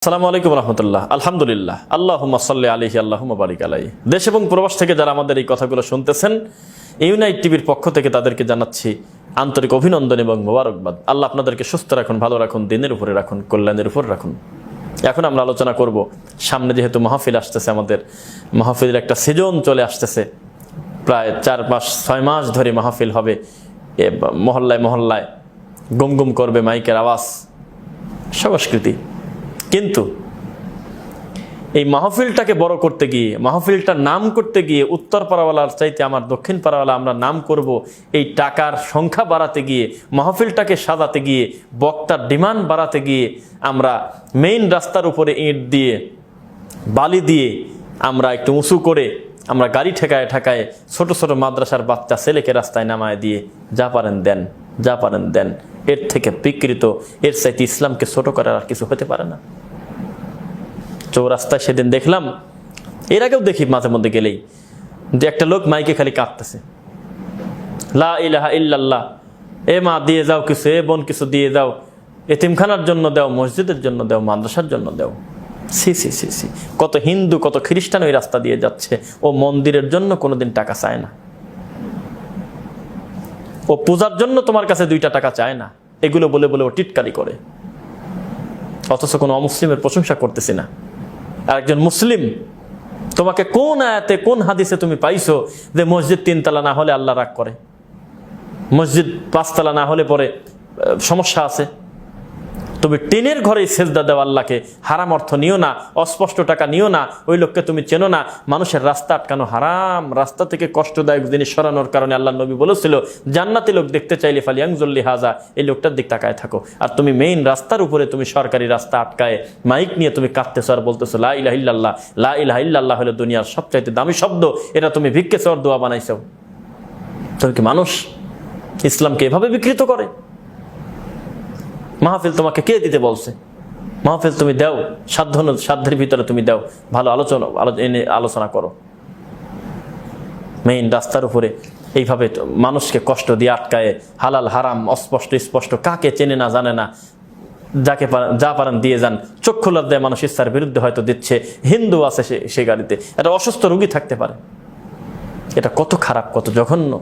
আসসালামু আলাইকুম রহমতুল্লাহ। আলহামদুলিল্লাহ, আল্লাহুম্মা সাল্লি আলাইহি আল্লাহুম্মা বারিক আলাইহি। দেশ এবং প্রবাস থেকে যারা আমাদের এই কথাগুলো শুনতেছেন, ইউনাইট টিভির পক্ষ থেকে তাদেরকে জানাচ্ছি আন্তরিক অভিনন্দন এবং মোবারকবাদ। আল্লাহ আপনাদেরকে সুস্থ রাখুন, ভালো রাখুন, দিনের উপরে রাখুন, কল্যাণের উপর রাখুন। এখন আমরা আলোচনা করব, সামনে যেহেতু মাহফিল আসতেছে, আমাদের মাহফিলের একটা সিজন চলে আসতেছে। প্রায় 4-5-6 মাস ধরে মাহফিল হবে, মহল্লায় মহল্লায় গুম গুম করবে মাইকের আওয়াজ, সংস্কৃতি। কিন্তু এই মাহফিলটাকে বড় করতে গিয়ে, মাহফিলটার নাম করতে গিয়ে উত্তর পাড়াওয়ালার চাইতে আমার দক্ষিণ পাড়াওয়ালা আমরা নাম করব, এই টাকার সংখ্যা বাড়াতে গিয়ে, মাহফিলটাকে সাজাতে গিয়ে, বক্তার ডিমান্ড বাড়াতে গিয়ে আমরা মেইন রাস্তার উপরে ইট দিয়ে, বালি দিয়ে, আমরা একটু উঁচু করে, আমরা গাড়ি ঠেকায় ঠেকায় ছোট ছোট মাদ্রাসার বাচ্চা ছেলেকে রাস্তায় নামায় দিয়ে যা পারেন দেন, যা পারেন দেন। এর থেকে বিকৃত, এর চাইতে ইসলামকে ছোট করার আর কিছু হতে পারে না। চৌরাস্তায় সেদিন দেখলাম, এর আগেও দেখি মাঝে মধ্যে গেলেই, যে একটা লোক মাইকে খালি কাঁদতেছে, লা ইলাহা ইল্লাল্লাহ, এ মা দিয়ে যাও কিছু, এ বোন কিছু দিয়ে যাও, এতিমখানার জন্য দাও, মসজিদের জন্য দাও, মাদ্রাসার জন্য দাও। সি সি সি সি, কত হিন্দু কত খ্রিস্টান ওই রাস্তা দিয়ে যাচ্ছে, ও মন্দিরের জন্য কোনোদিন টাকা চায় না, ও পূজার জন্য তোমার কাছে 2টা টাকা চায় না। এগুলো বলে বলে ও টিটকারি করে, অথচ কোনো অমুসলিমের প্রশংসা করতেছি না। আর একজন মুসলিম, তোমাকে কোন আয়াতে কোন হাদিসে তুমি পাইছো যে মসজিদ 3 তলা না হলে আল্লাহ রাগ করে, মসজিদ 5 তলা না হলে পরে সমস্যা আছে? তুমি টিনের ঘরে সেজদা দাও আল্লাহকে, হারাম অর্থ নিও না, অস্পষ্ট টাকা নিও না, ওই লোককে তুমি চেনো না। মানুষের রাস্তা আটকানো হারাম, রাস্তা থেকে কষ্টদায়ক জিনিস সরানোর কারণে আল্লাহ নবী বলেছিল, জান্নাতি লোক দেখতে চাইলে ফালিয়াংজুল্লি হাজা, এই লোকটার দিক তাকায় থাকো। আর তুমি মেইন রাস্তার উপরে, তুমি সরকারি রাস্তা আটকায় মাইক নিয়ে তুমি কাঁদতেছো আর বলতেছো লা ইলাহা ইল্লাল্লাহ। লা ইলাহা ইল্লাল্লাহ হলো দুনিয়ার সবচাইতে দামি শব্দ, এটা তুমি ভিক্ষে চাওয়ার দোয়া বানাইছো। তুমি কি মানুষ ইসলামকে এভাবে বিকৃত করে? মাহফিল তোমাকে কে দিতে বলছে? মাহফিল তুমি দাও, সাধ্যের ভিতরে তুমি দাও, ভালো আলোচনা করো। মেইন রাস্তার উপরে এইভাবে মানুষকে কষ্ট দিয়ে আটকায়, হালাল হারাম অস্পষ্ট স্পষ্ট, কাকে চেনে না জানে না, যাকে যা পারেন দিয়ে যান। চক্ষু লজ্জায় মানুষ ইচ্ছার বিরুদ্ধে হয়তো দিচ্ছে, হিন্দু আছে সে গাড়িতে, একটা অসুস্থ রোগী থাকতে পারে। এটা কত খারাপ, কত জঘন্য।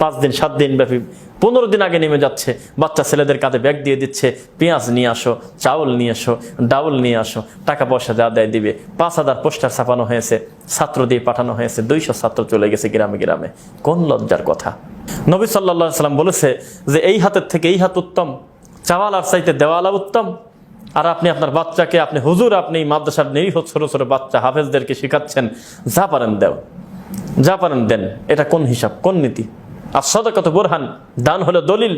5 দিন 7 দিন ব্যাপী, 15 দিন আগে নেমে যাচ্ছে, বাচ্চা ছেলেদের কাঁধে ব্যাগ দিয়ে দিচ্ছে, পেঁয়াজ নিয়ে আসো, চাউল নিয়ে আসো, ডাউল নিয়ে আসো, টাকা পয়সা যা দেয় দিবে। 5000 পোস্টার ছাপানো হয়েছে, ছাত্র দিয়ে পাঠানো হয়েছে, 200 ছাত্র চলে গেছে গ্রামে গ্রামে। কোন লজ্জার কথা! নবী সাল্লাল্লাহু আলাইহি সাল্লাম বলেছে যে এই হাতের থেকে এই হাত উত্তম, চাওয়াল আর চাইতে দেওয়ালা উত্তম। আর আপনি আপনার বাচ্চাকে, আপনি হুজুর, আপনি মাদ্রাসার নিরীহ ছোট ছোট বাচ্চা হাফেজদেরকে শিখাচ্ছেন, যা পারেন দেও, যা পারেন দেন। এটা কোন হিসাব, কোন নীতি? আর সাদাকাতু বুরহান, দান হলো দলিল।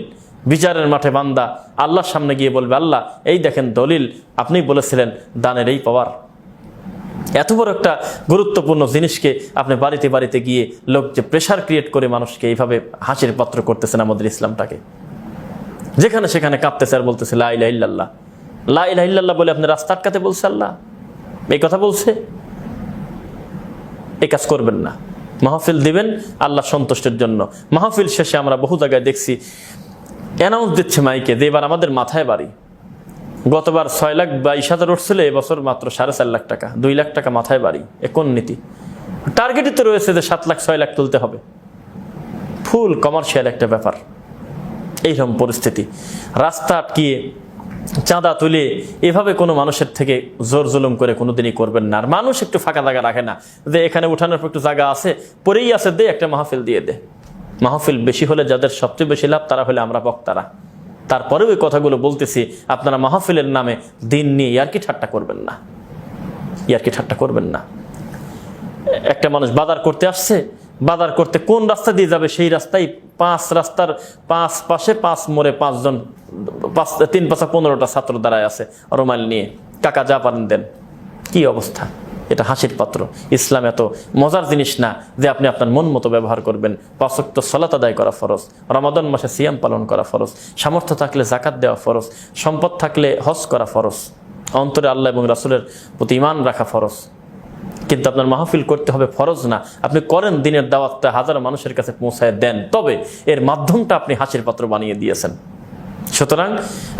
বিচারের মাঠে বান্দা আল্লাহর সামনে গিয়ে বলবে, আল্লাহ এই দেখেন দলিল, আপনি বলেছিলেন দানের এই পাওয়ার। এত বড় একটা গুরুত্বপূর্ণ জিনিসকে আপনি বাড়িতে বাড়িতে গিয়ে লোক যে প্রেশার ক্রিয়েট করে মানুষকে এইভাবে হাসির পাত্র করতেছেন আমাদের ইসলামটাকে, যেখানে সেখানে কাঁপতেছে আর বলতেছে লা ইলাহা ইল্লাল্লাহ। লা ইলাহা ইল্লাল্লাহ বলে আপনি রাস্তা আটকাতে বলছে আল্লাহ? এই কথা বলছে? এই কাজ করবেন না। মাহফিল দিবেন আল্লাহ সন্তুষ্টের জন্য। মাহফিল শেষে আমরা বহু জায়গায় দেখছি অ্যানাউন্স দিচ্ছে মাইকে যে এবার আমাদের মাথায় বাড়ি। গতবার 6,22,000 উঠছিল, এবছর মাত্র 4.5 লাখ টাকা, 2 লাখ টাকা মাথায় বাড়ি। এ কোন নীতি? টার্গেটই তো রয়েছে যে 7 লাখ 6 লাখ তুলতে হবে। ফুল কমার্শিয়াল একটা ব্যাপার। এইরকম পরিস্থিতি, রাস্তা আটকিয়ে চাঁদা তুলে এভাবে কোনো মানুষের থেকে জোর জুলুম করে কোনোদিনই করবেন না। আর মানুষ একটু ফাঁকা জায়গা রাখে না, যে এখানে উঠানোর একটু জায়গা আছে, পরেই আছে, দে একটা মাহফিল দিয়ে দে। মাহফিল বেশি হলে যাদের সবচেয়ে বেশি লাভ তারা হলে আমরা বক্তারা। তারপরেও এই কথাগুলো বলতেছি, আপনারা মাহফিলের নামে দিন নিয়ে ইয়ার্কি ঠাট্টা করবেন না, ইয়ার্কি ঠাট্টা করবেন না। একটা মানুষ বাজার করতে আসছে, বাজার করতে কোন রাস্তা দিয়ে যাবে সেই রাস্তায় 5 রাস্তার 5 পাশে 5 মোড়ে 5 জন, 3 পাশে 15টা ছাত্র দাঁড়ায় আছে রুমাল নিয়ে, কাকা যা পারেন দেন। কি অবস্থা! এটা হাসির পাত্র। ইসলাম এত মজার জিনিস না যে আপনি আপনার মন মতো ব্যবহার করবেন। 5 ওয়াক্ত সালাত আদায় করা ফরজ, রমাদান মাসে সিয়াম পালন করা ফরজ, সামর্থ্য থাকলে যাকাত দেওয়া ফরজ, সম্পদ থাকলে হজ করা ফরজ, অন্তরে আল্লাহ এবং রাসূলের প্রতি ঈমান রাখা ফরজ। কিন্তু আপনার মাহফিল করতে হবে ফরজ না। আপনি করেন, দিনের দাওয়াতটা হাজার মানুষের কাছে পৌঁছায় দেন, তবে এর মাধ্যমটা আপনি হাসির পাত্র বানিয়ে দিয়েছেন। সুতরাং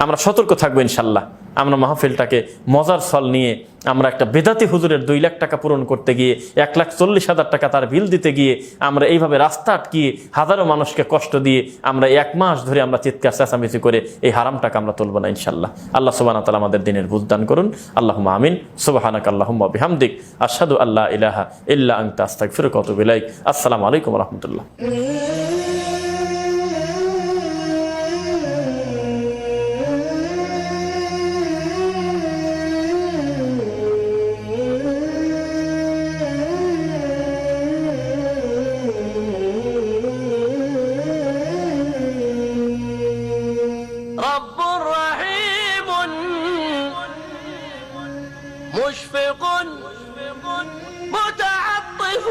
আমরা সতর্ক থাকবো ইনশাল্লাহ। আমরা মাহফিলটাকে মজার ছল নিয়ে আমরা একটা বেদাতি হুজুরের 2 লাখ টাকা পূরণ করতে গিয়ে 1,40,000 টাকা তার বিল দিতে গিয়ে আমরা এইভাবে রাস্তা আটকিয়ে হাজারো মানুষকে কষ্ট দিয়ে আমরা 1 মাস ধরে আমরা চিৎকার চেঁচামেচি করে এই হারাম টাকা আমরা তুলব না ইনশাল্লাহ। আল্লাহ সুবহানাহু ওয়া তাআলা আমাদের দিনের বুঝ দান করুন। আল্লাহুম্মা আমিন। সুবহানাকা আল্লাহুম্মা ওয়া বিহামদিক আশহাদু আল্লা ইলাহা ইল্লা আনতা আস্তাগফিরুকা ওয়া আতুবু ইলাইক। আসসালামু আলাইকুম ওয়া রাহমাতুল্লাহ। رب رحيم مشفق متعطف